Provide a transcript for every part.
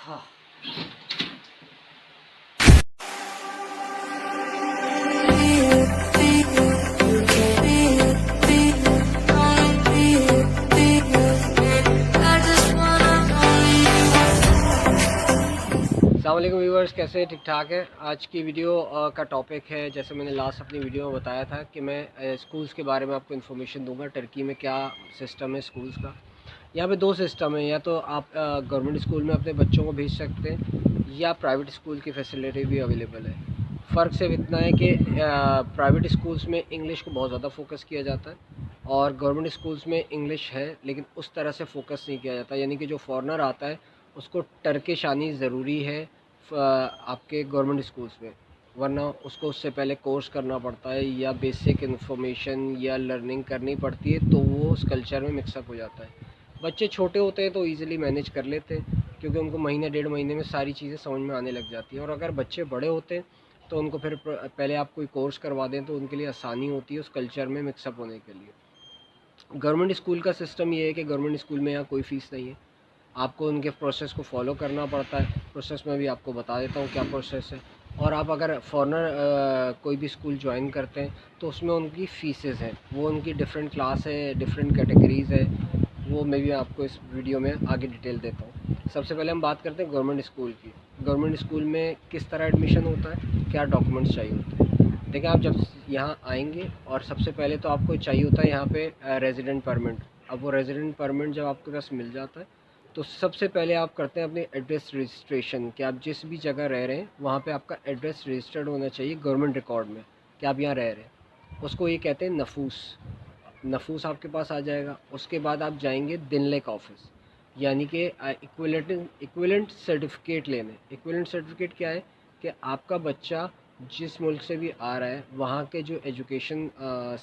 हाँ। अस्सलामुअलैकुम व्यूवर्स, कैसे हैं? ठीक ठाक है। आज की वीडियो का टॉपिक है, जैसे मैंने लास्ट अपनी वीडियो में बताया था कि मैं स्कूल्स के बारे में आपको इन्फॉर्मेशन दूंगा। टर्की में क्या सिस्टम है स्कूल्स का। यहाँ पे दो सिस्टम है, या तो आप गवर्नमेंट स्कूल में अपने बच्चों को भेज सकते हैं या प्राइवेट स्कूल की फैसिलिटी भी अवेलेबल है। फ़र्क सिर्फ इतना है कि प्राइवेट स्कूल्स में इंग्लिश को बहुत ज़्यादा फोकस किया जाता है और गवर्नमेंट स्कूल्स में इंग्लिश है लेकिन उस तरह से फोकस नहीं किया जाता। यानी कि जो फॉरेनर आता है उसको टर्किश आनी ज़रूरी है आपके गवर्नमेंट स्कूल्स में, वरना उसको उससे पहले कोर्स करना पड़ता है या बेसिक इन्फॉर्मेशन या लर्निंग करनी पड़ती है, तो वो उस कल्चर में मिक्सअप हो जाता है। बच्चे छोटे होते हैं तो ईज़िली मैनेज कर लेते हैं क्योंकि उनको महीने डेढ़ महीने में सारी चीज़ें समझ में आने लग जाती हैं। और अगर बच्चे बड़े होते हैं तो उनको फिर पहले आप कोई कोर्स करवा दें तो उनके लिए आसानी होती है उस कल्चर में मिक्सअप होने के लिए। गवर्नमेंट स्कूल का सिस्टम ये है कि गवर्नमेंट स्कूल में यहाँ कोई फ़ीस नहीं है, आपको उनके प्रोसेस को फॉलो करना पड़ता है। प्रोसेस में भी आपको बता देता हूँ क्या प्रोसेस है। और आप अगर फॉरनर कोई भी स्कूल ज्वाइन करते हैं तो उसमें उनकी फ़ीसेस हैं, वो उनकी डिफरेंट क्लास है, डिफरेंट कैटेगरीज़ है, वो मैं भी आपको इस वीडियो में आगे डिटेल देता हूँ। सबसे पहले हम बात करते हैं गवर्नमेंट स्कूल की। गवर्नमेंट स्कूल में किस तरह एडमिशन होता है, क्या डॉक्यूमेंट्स चाहिए होते हैं। देखिए, आप जब यहाँ आएंगे और सबसे पहले तो आपको चाहिए होता है यहाँ पे रेजिडेंट परमिट। अब वो रेजिडेंट परमिट जब आपके पास मिल जाता है तो सबसे पहले आप करते हैं अपनी एड्रेस रजिस्ट्रेशन, कि आप जिस भी जगह रह रहे हैं वहाँ पे आपका एड्रेस रजिस्टर्ड होना चाहिए गवर्नमेंट रिकॉर्ड में कि आप यहाँ रह रहे हैं। उसको ये कहते हैं नफूस। नफूस आपके पास आ जाएगा। उसके बाद आप जाएंगे दिनलेक ऑफिस, यानी कि इक्विवेलेंट सर्टिफिकेट लेने। इक्विवेलेंट सर्टिफिकेट क्या है कि आपका बच्चा जिस मुल्क से भी आ रहा है वहाँ के जो एजुकेशन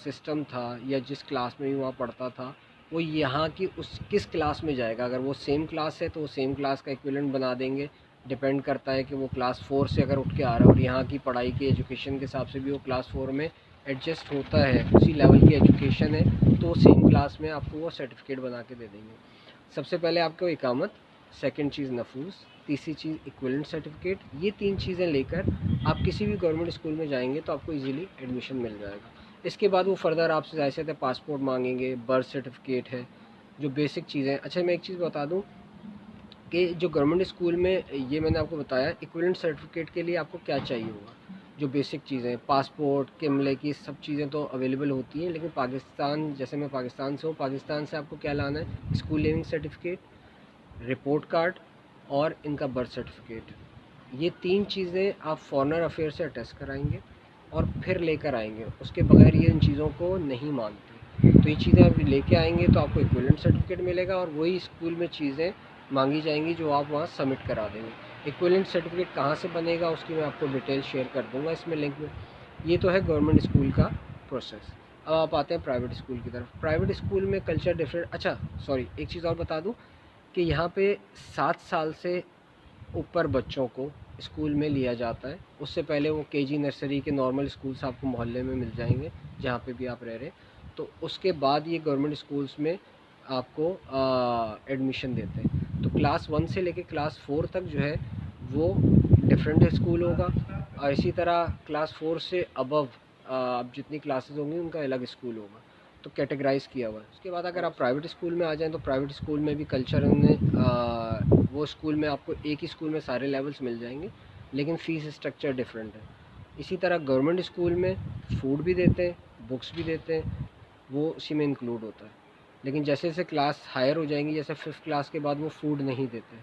सिस्टम था या जिस क्लास में भी वहाँ पढ़ता था वो यहाँ की उस किस क्लास में जाएगा। अगर वो सेम क्लास है तो वो सेम क्लास का इक्विवेलेंट बना देंगे। डिपेंड करता है कि वो क्लास 4 से अगर उठ के आ रहा है और यहाँ की पढ़ाई की एजुकेशन के हिसाब से भी वो क्लास 4 में एडजस्ट होता है, उसी लेवल की एजुकेशन है, तो सेम क्लास में आपको वो सर्टिफिकेट बना के दे देंगे। सबसे पहले आपको इकामत, सेकंड चीज़ नफूस, तीसरी चीज़ इक्विवेलेंट सर्टिफिकेट। ये तीन चीज़ें लेकर आप किसी भी गवर्नमेंट स्कूल में जाएंगे तो आपको इजीली एडमिशन मिल जाएगा। इसके बाद वो फर्दर आपसे ज़ाहिर सी पासपोर्ट मांगेंगे, बर्थ सर्टिफिकेट है, जो बेसिक चीज़ें। अच्छा, मैं एक चीज़ बता दूं कि जो गवर्नमेंट स्कूल में, ये मैंने आपको बताया इक्विवेलेंट सर्टिफिकेट के लिए आपको क्या चाहिए होगा। जो बेसिक चीज़ें, पासपोर्ट, किमले की सब चीज़ें तो अवेलेबल होती हैं, लेकिन पाकिस्तान, जैसे मैं पाकिस्तान से हूँ, पाकिस्तान से आपको क्या लाना है, school leaving certificate, report card और इनका बर्थ सर्टिफिकेट। ये तीन चीज़ें आप फॉरेनर अफेयर से अटेस्ट कराएंगे और फिर लेकर आएंगे। उसके बगैर ये इन चीज़ों को नहीं मानते। तो ये चीज़ें आप लेके आएंगे तो आपको इक्विवेलेंट सर्टिफिकेट मिलेगा और वही स्कूल में चीज़ें मांगी जाएंगी जो आप वहाँ सबमिट करा देंगे। इक्विवेलेंट सर्टिफिकेट कहाँ से बनेगा उसकी मैं आपको डिटेल शेयर कर दूँगा इसमें लिंक में। ये तो है गवर्नमेंट स्कूल का प्रोसेस। अब आप आते हैं प्राइवेट स्कूल की तरफ। प्राइवेट स्कूल में कल्चर डिफरेंट। अच्छा सॉरी, एक चीज़ और बता दूँ कि यहाँ पे 7 साल से ऊपर बच्चों को स्कूल में लिया जाता है। उससे पहले वो केजी नर्सरी के नॉर्मल स्कूल्स आपको मोहल्ले में मिल जाएंगे जहाँ पे भी आप रह रहे हैं। तो उसके बाद ये गवर्नमेंट स्कूल्स में आपको एडमिशन देते हैं। तो क्लास 1 से लेके क्लास 4 तक जो है वो डिफरेंट स्कूल होगा और इसी तरह क्लास 4 से अबव अब जितनी क्लासेस होंगी उनका अलग स्कूल होगा, तो कैटेगराइज़ किया हुआ है। उसके बाद अगर आप प्राइवेट स्कूल में आ जाएँ तो प्राइवेट स्कूल में भी कल्चर वो स्कूल में आपको एक ही स्कूल में सारे लेवल्स मिल जाएंगे, लेकिन फ़ीस स्ट्रक्चर डिफरेंट है। इसी तरह गवर्नमेंट स्कूल में फ़ूड भी देते हैं, बुक्स भी देते हैं, वो उसी में इंक्लूड होता है। लेकिन जैसे जैसे क्लास हायर हो जाएंगी, जैसे 5th क्लास के बाद वो फ़ूड नहीं देते,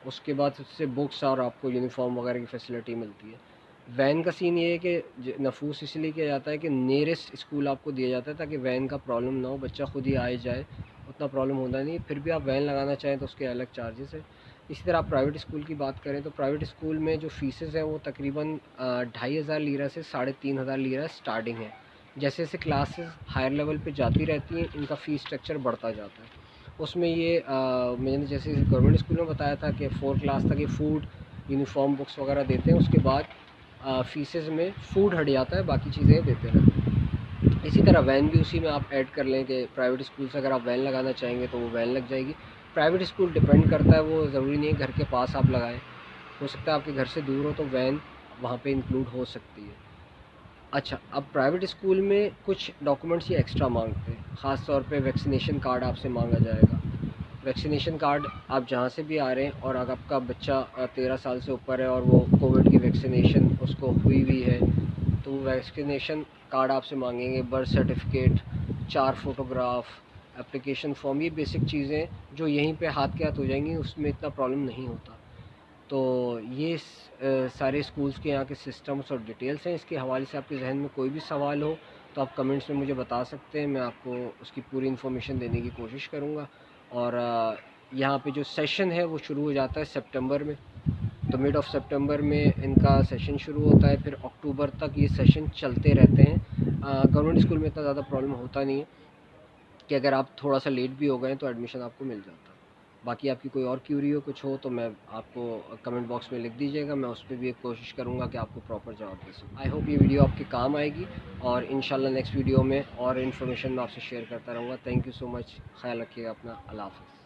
उसके बाद उससे बुक्स और आपको यूनिफॉर्म वगैरह की फ़ैसिलिटी मिलती है। वैन का सीन ये है कि नफूस इसलिए किया जाता है कि नियरेस्ट स्कूल आपको दिया जाता है ताकि वैन का प्रॉब्लम ना हो, बच्चा खुद ही आए जाए, उतना प्रॉब्लम होता नहीं। फिर भी आप वैन लगाना चाहें तो उसके अलग चार्जेस हैं। इसी तरह आप प्राइवेट स्कूल की बात करें तो प्राइवेट स्कूल में जो फ़ीसेस हैं वो तकरीबन 2500 लीरा से 3500 लीरा स्टार्टिंग है। जैसे जैसे क्लासेस हायर लेवल पे जाती रहती हैं इनका फ़ीस स्ट्रक्चर बढ़ता जाता है। उसमें ये मैंने जैसे गवर्नमेंट स्कूल में बताया था कि 4 क्लास तक ये फ़ूड, यूनिफॉर्म, बुक्स वगैरह देते हैं। उसके बाद फ़ीसेस में फ़ूड हट जाता है, बाकी चीज़ें देते रहते हैं। इसी तरह वैन भी उसी में आप ऐड कर लें कि प्राइवेट स्कूल से अगर आप वैन लगाना चाहेंगे तो वो वैन लग जाएगी। प्राइवेट स्कूल डिपेंड करता है, वो ज़रूरी नहीं है घर के पास आप लगाएं, हो सकता है आपके घर से दूर हो तो वैन वहाँ पे इंक्लूड हो सकती है। अच्छा, अब प्राइवेट स्कूल में कुछ डॉक्यूमेंट्स ये एक्स्ट्रा मांगते हैं, ख़ास तौर पे वैक्सीनेशन कार्ड आपसे मांगा जाएगा। वैक्सीनेशन कार्ड आप जहाँ से भी आ रहे हैं और अगर आपका बच्चा 13 साल से ऊपर है और वो कोविड की वैक्सीनेशन उसको हुई है तो वो वैक्सीनेशन कार्ड आपसे मांगेंगे। Birth certificate, 4 photograph, application form, ये बेसिक चीज़ें जो यहीं पे हाथ के हाथ हो जाएंगी, उसमें इतना प्रॉब्लम नहीं होता। तो ये सारे स्कूल्स के यहाँ के सिस्टम्स और डिटेल्स हैं। इसके हवाले से आपके जहन में कोई भी सवाल हो तो आप कमेंट्स में मुझे बता सकते हैं, मैं आपको उसकी पूरी इन्फॉर्मेशन देने की कोशिश करूँगा। और यहाँ पे जो सेशन है वो शुरू हो जाता है सितंबर में, तो मिड ऑफ सितंबर में इनका सेशन शुरू होता है, फिर अक्टूबर तक ये सेशन चलते रहते हैं। गवर्नमेंट स्कूल में इतना ज़्यादा प्रॉब्लम होता नहीं है कि अगर आप थोड़ा सा लेट भी हो गए तो एडमिशन आपको मिल जाता है। बाकी आपकी कोई और क्यूरी हो, कुछ हो, तो मैं आपको कमेंट बॉक्स में लिख दीजिएगा, मैं उस पर भी एक कोशिश करूँगा कि आपको प्रॉपर जवाब दे सकूँ। आई होप ये वीडियो आपके काम आएगी और इंशाल्लाह नेक्स्ट वीडियो में और इन्फॉर्मेशन मैं आपसे शेयर करता रहूँगा। थैंक यू सो मच, ख्याल रखिएगा अपना, अल्लाह हाफ़िज़।